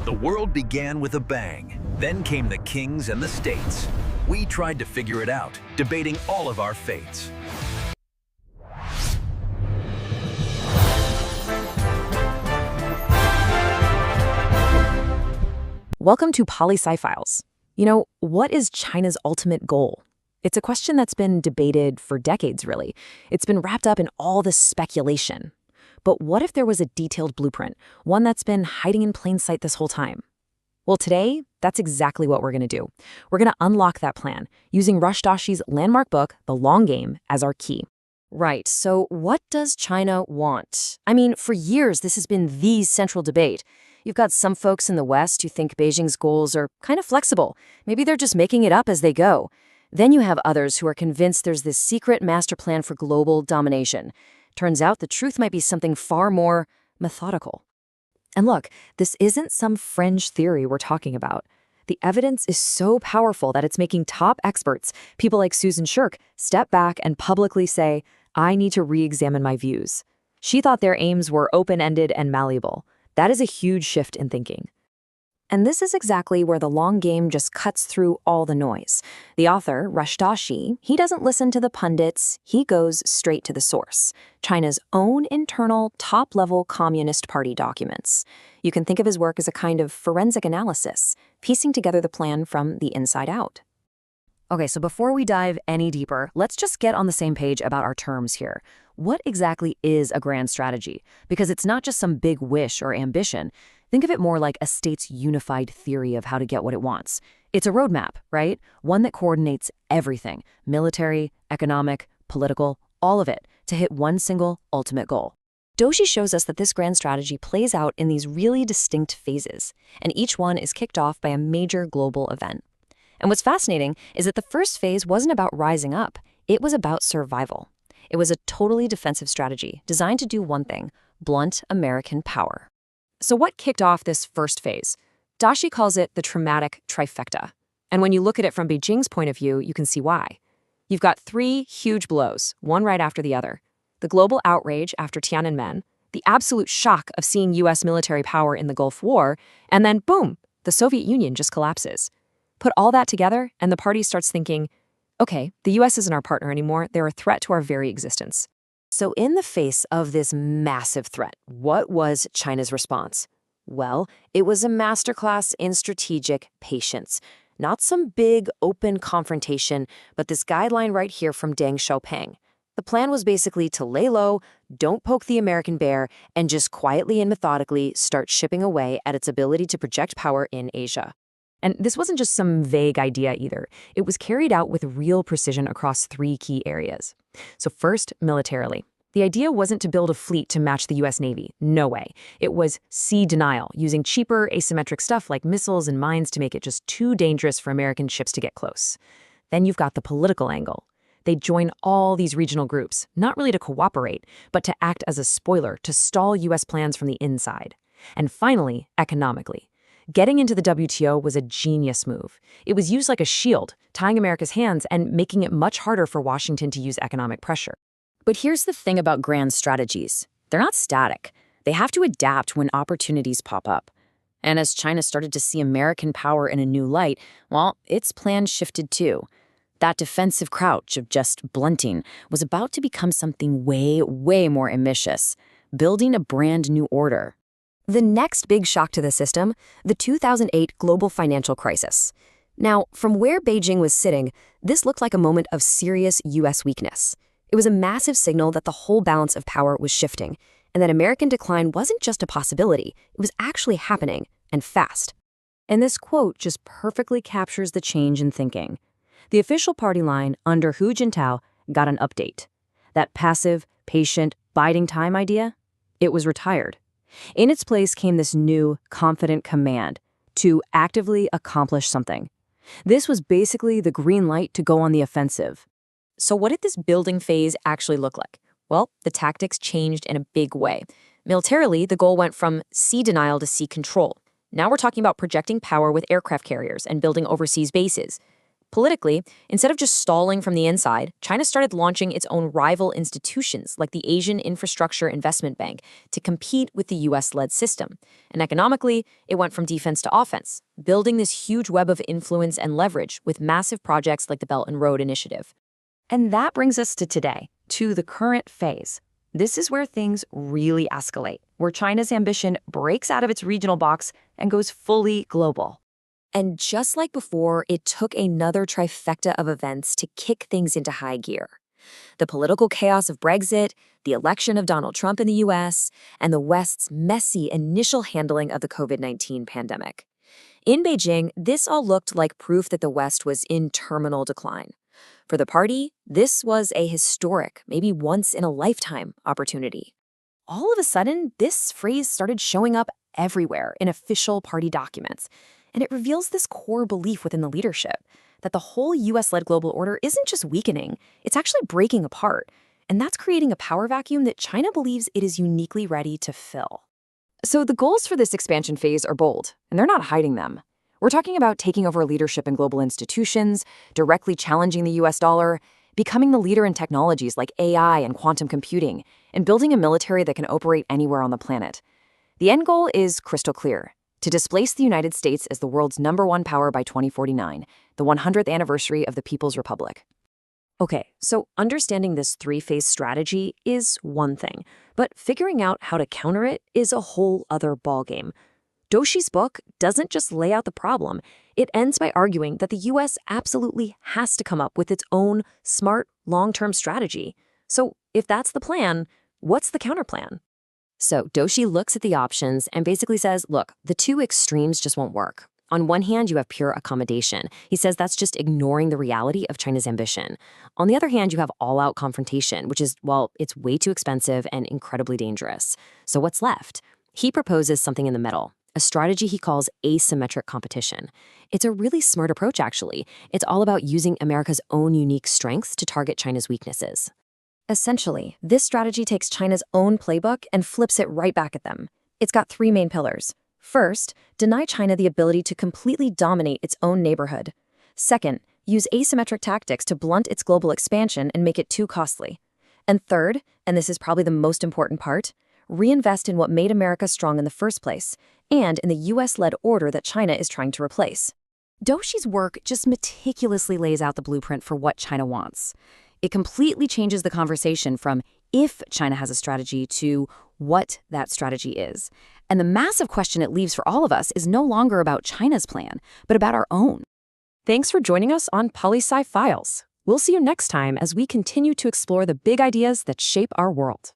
The world began with a bang. Then came the kings and the states. We tried to figure it out, debating all of our fates. Welcome to PoliSci Philes. What is China's ultimate goal? It's a question that's been debated for decades, really. It's been wrapped up in all this speculation. But what if there was a detailed blueprint, one that's been hiding in plain sight this whole time? Well, today, that's exactly what we're going to do. We're going to unlock that plan, using Rush Doshi's landmark book, The Long Game, as our key. Right, so what does China want? For years, this has been the central debate. You've got some folks in the West who think Beijing's goals are kind of flexible. Maybe they're just making it up as they go. Then you have others who are convinced there's this secret master plan for global domination. Turns out the truth might be something far more methodical. And look, this isn't some fringe theory we're talking about. The evidence is so powerful that it's making top experts, people like Susan Shirk, step back and publicly say, I need to re-examine my views. She thought their aims were open-ended and malleable. That is a huge shift in thinking. And this is exactly where the long game just cuts through all the noise. The author, Rush Doshi, he doesn't listen to the pundits, he goes straight to the source, China's own internal top-level Communist Party documents. You can think of his work as a kind of forensic analysis, piecing together the plan from the inside out. Okay, so before we dive any deeper, let's just get on the same page about our terms here. What exactly is a grand strategy? Because it's not just some big wish or ambition. Think of it more like a state's unified theory of how to get what it wants. It's a roadmap, right? One that coordinates everything, military, economic, political, all of it, to hit one single ultimate goal. Doshi shows us that this grand strategy plays out in these really distinct phases, and each one is kicked off by a major global event. And what's fascinating is that the first phase wasn't about rising up, it was about survival. It was a totally defensive strategy designed to do one thing: blunt American power. So what kicked off this first phase? Doshi calls it the traumatic trifecta. And when you look at it from Beijing's point of view, you can see why. You've got three huge blows, one right after the other. The global outrage after Tiananmen, the absolute shock of seeing U.S. military power in the Gulf War, and then boom, the Soviet Union just collapses. Put all that together, and the party starts thinking, okay, the U.S. isn't our partner anymore, they're a threat to our very existence. So in the face of this massive threat, what was China's response? Well, it was a masterclass in strategic patience. Not some big, open confrontation, but this guideline right here from Deng Xiaoping. The plan was basically to lay low, don't poke the American bear, and just quietly and methodically start chipping away at its ability to project power in Asia. And this wasn't just some vague idea either. It was carried out with real precision across three key areas. So first, militarily. The idea wasn't to build a fleet to match the US Navy. No way. It was sea denial, using cheaper, asymmetric stuff like missiles and mines to make it just too dangerous for American ships to get close. Then you've got the political angle. They'd join all these regional groups, not really to cooperate, but to act as a spoiler to stall US plans from the inside. And finally, economically. Getting into the WTO was a genius move. It was used like a shield, tying America's hands and making it much harder for Washington to use economic pressure. But here's the thing about grand strategies. They're not static. They have to adapt when opportunities pop up. And as China started to see American power in a new light, well, its plan shifted too. That defensive crouch of just blunting was about to become something way, way more ambitious, building a brand new order. The next big shock to the system, the 2008 global financial crisis. Now, from where Beijing was sitting, this looked like a moment of serious U.S. weakness. It was a massive signal that the whole balance of power was shifting, and that American decline wasn't just a possibility, it was actually happening, and fast. And this quote just perfectly captures the change in thinking. The official party line under Hu Jintao got an update. That passive, patient, biding time idea, it was retired. In its place came this new, confident command to actively accomplish something. This was basically the green light to go on the offensive. So what did this building phase actually look like? Well, the tactics changed in a big way. Militarily, the goal went from sea denial to sea control. Now we're talking about projecting power with aircraft carriers and building overseas bases. Politically, instead of just stalling from the inside, China started launching its own rival institutions like the Asian Infrastructure Investment Bank to compete with the US-led system. And economically, it went from defense to offense, building this huge web of influence and leverage with massive projects like the Belt and Road Initiative. And that brings us to today, to the current phase. This is where things really escalate, where China's ambition breaks out of its regional box and goes fully global. And just like before, it took another trifecta of events to kick things into high gear. The political chaos of Brexit, the election of Donald Trump in the US, and the West's messy initial handling of the COVID-19 pandemic. In Beijing, this all looked like proof that the West was in terminal decline. For the party, this was a historic, maybe once-in-a-lifetime opportunity. All of a sudden, this phrase started showing up everywhere in official party documents. And it reveals this core belief within the leadership that the whole US-led global order isn't just weakening, it's actually breaking apart. And that's creating a power vacuum that China believes it is uniquely ready to fill. So the goals for this expansion phase are bold, and they're not hiding them. We're talking about taking over leadership in global institutions, directly challenging the US dollar, becoming the leader in technologies like AI and quantum computing, and building a military that can operate anywhere on the planet. The end goal is crystal clear: to displace the United States as the world's #1 power by 2049, the 100th anniversary of the People's Republic. Okay, so understanding this three-phase strategy is one thing, but figuring out how to counter it is a whole other ballgame. Doshi's book doesn't just lay out the problem, it ends by arguing that the US absolutely has to come up with its own smart, long-term strategy. So if that's the plan, what's the counterplan? So Doshi looks at the options and basically says, look, the two extremes just won't work. On one hand, you have pure accommodation. He says that's just ignoring the reality of China's ambition. On the other hand, you have all-out confrontation, which is, well, it's way too expensive and incredibly dangerous. So what's left? He proposes something in the middle, a strategy he calls asymmetric competition. It's a really smart approach, actually. It's all about using America's own unique strengths to target China's weaknesses. Essentially, this strategy takes China's own playbook and flips it right back at them. It's got three main pillars. First, deny China the ability to completely dominate its own neighborhood. Second, use asymmetric tactics to blunt its global expansion and make it too costly. And third, and this is probably the most important part, reinvest in what made America strong in the first place, and in the US-led order that China is trying to replace. Doshi's work just meticulously lays out the blueprint for what China wants. It completely changes the conversation from if China has a strategy to what that strategy is. And the massive question it leaves for all of us is no longer about China's plan, but about our own. Thanks for joining us on PoliSci Philes. We'll see you next time as we continue to explore the big ideas that shape our world.